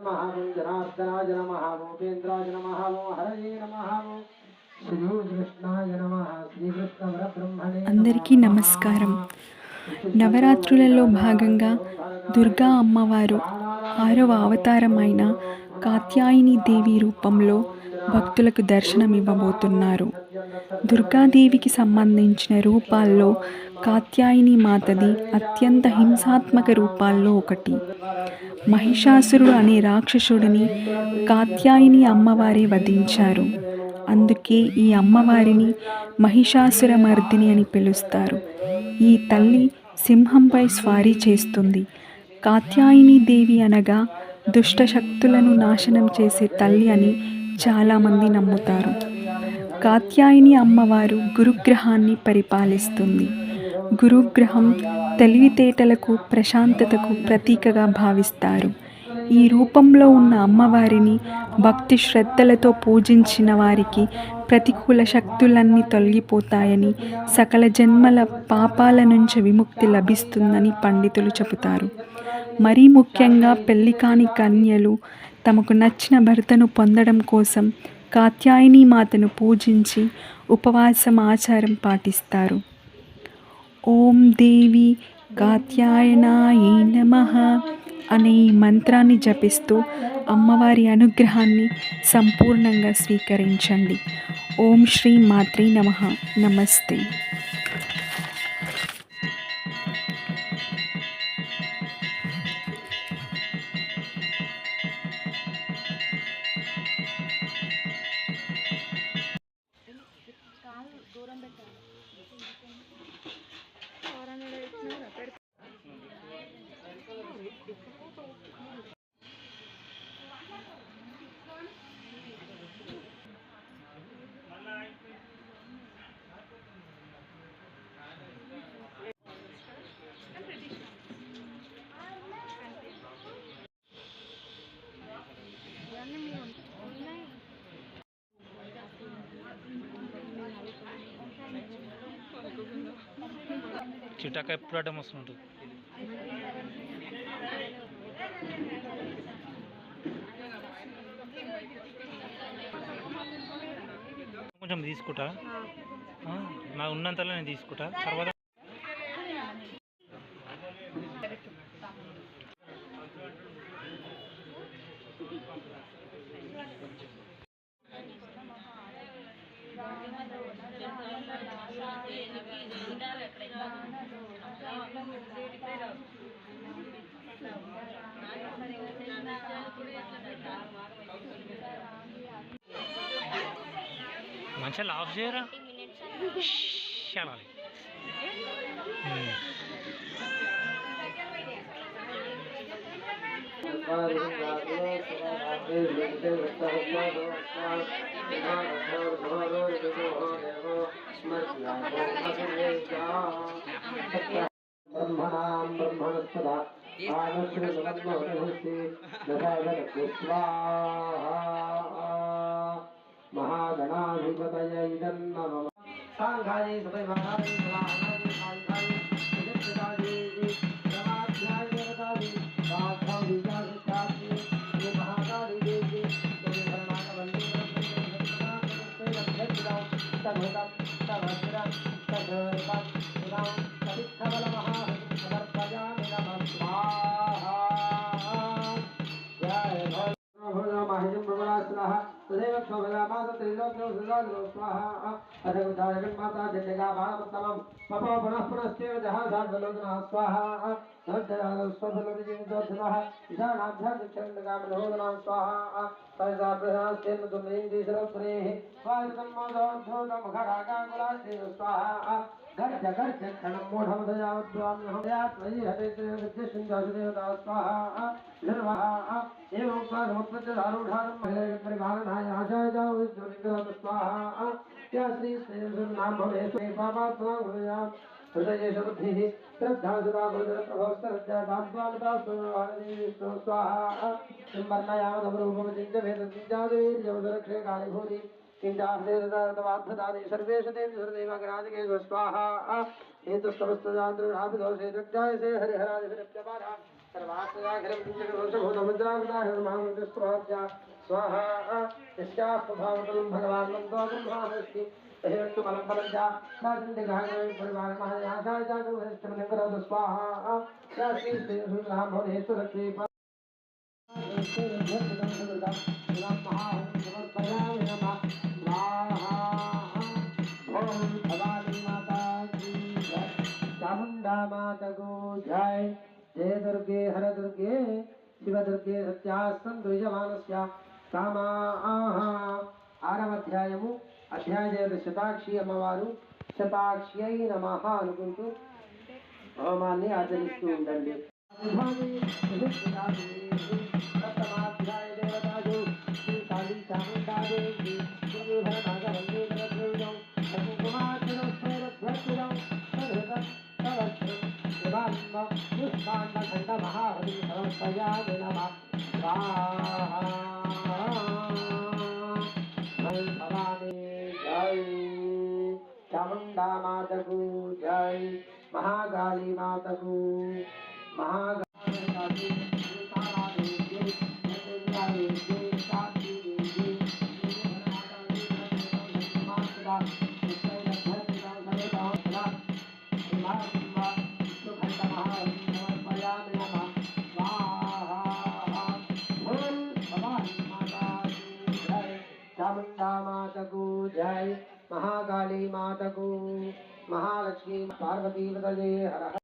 जनार्दनाय नमः भूपेन्द्राय नमः हरये नमः श्रीकृष्णाय नमः श्रीकृष्ण परब्रह्मणे అందరికీ నమస్కారం. నవరాత్రులలో భాగంగా దుర్గా అమ్మవారు 6వ అవతారమైన కాత్యాయని దేవి రూపంలో భక్తులకు దర్శనమివ్వబోతున్నారు. దుర్గాదేవికి సంబంధించిన రూపాల్లో కాత్యాయని మాతది అత్యంత హింసాత్మక రూపాల్లో ఒకటి. మహిషాసురుడు అనే రాక్షసుడిని కాత్యాయని అమ్మవారే వధించారు. అందుకే ఈ అమ్మవారిని మహిషాసురమర్దిని అని పిలుస్తారు. ఈ తల్లి సింహంపై స్వారీ చేస్తుంది. కాత్యాయని దేవి అనగా దుష్ట శక్తులను నాశనం చేసే తల్లి అని చాలామంది నమ్ముతారు. కాత్యాయని అమ్మవారు గురుగ్రహాన్ని పరిపాలిస్తుంది. గురుగ్రహం తెలివితేటలకు, ప్రశాంతతకు ప్రతీకగా భావిస్తారు. ఈ రూపంలో ఉన్న అమ్మవారిని భక్తి శ్రద్ధలతో పూజించిన వారికి ప్రతికూల శక్తులన్నీ తొలగిపోతాయని, సకల జన్మల పాపాల నుంచి విముక్తి లభిస్తుందని పండితులు చెబుతారు. మరీ ముఖ్యంగా పెళ్లి కాని కన్యలు తమకు నచ్చిన భర్తను పొందడం కోసం కాత్యాయని మాతను పూజించి ఉపవాసం ఆచారం పాటిస్తారు. ఓం దేవి కాత్యాయనాయై నమః అనే ఈ మంత్రాన్ని జపిస్తూ అమ్మవారి అనుగ్రహాన్ని సంపూర్ణంగా స్వీకరించండి. ఓం శ్రీ మాత్రే నమః. నమస్తే. చిటాకాయ ఎప్పుడు వస్తుంటుంది. కొంచెం తీసుకుంటా, నా ఉన్నంతలో నేను తీసుకుంటా. తర్వాత మంచిగా ఆఫ్ చేయరా చాలాలి. महागणाधिपतये नमः. सांघाये सदैवानादि सदानादि सांघाये जगत्पितादि नमाध्याय देवतादि साध्यादि जागृतादि ये महाकाली देवी देवधर्माण वन्दे तदेव क्षोभयामास त्रिलोक्यो सुजागरो स्वाहा अधगुदाजगन्माता जन्यगा बाणमुत्तमं पपो पुनः पुनस्तेव जहासाद्वलोचना स्वाहा नवजनागो स्वफलविजिविदोधनः ईशानाभ्यादिक्षरण्डगामनोदनां स्वाहा परिदाप्रधास्तेन तुमरीन्दीशरोत्तरेः स्वागतं मोदोद्धोतमखरागाकुलास्तेन स्वाहा गर्ज गर्ज क्षणं मूढमधयावद्वाम्यहयात्मयि हते विद्युषुञ्जासुदेवता स्वाहा निर्वाहा एवं स्वागमत्वजारूढानं परिभारणाय आशाय जावुज्ज्वलिंगरत स्वाहा या श्री नाम भवे स्वे पापात्मा भवया हृदयेश बुद्धिः श्रद्धा सुधा गुरुप्रभवस्तरज्जा दाद्वालता स्वाहादेवी स्वाहा संवर्णयामधमरूपमचिन्त्यभेदञ्जादेवीर्यवदरक्षे कालिभूरि किञ्चाहदेवदार्थदानि सर्वेषु देवी सर्वदेवाग्रादिकेषु स्वाहा हेतुस्तमस्तदान्तराभिदोषे दग्धायसे हरिहरादिभिरप्यपारा स्वाहा यस्याः स्वभावतलं भगवान् नन्दो ब्रह्मास्ति तहेतु बलं बलं च नाचिन्तिघाय परिवारमहायासाय च गुरुश्चमनिकरोद स्वाहा यास्ति श्रीरामोने सुरक्षे चामुंडा माता को जय जय दुर्गे हर दुर्गे शिव दुर्गे सत्यास्तंतु यजमानस्य कामा ఆరవధ్యాయము అధ్యాయ శతాక్షి అమ్మవారు శతాక్ష్యై నమః అనుకుంటూ హోమాన్ని ఆచరిస్తూ ఉండండి. సప్తమాధ్యాయ దేవతాజు శ్రీ కాళీ చాముండాదేవి పుష్పాండ మహాహరి సమర్పయామి నమః. भवानी जय चामुंडा माता को जय महाकाली माता को महाकाली चामुंडा माता को जय महाकाली माता को महालक्ष्मी पार्वती पतये हर हर.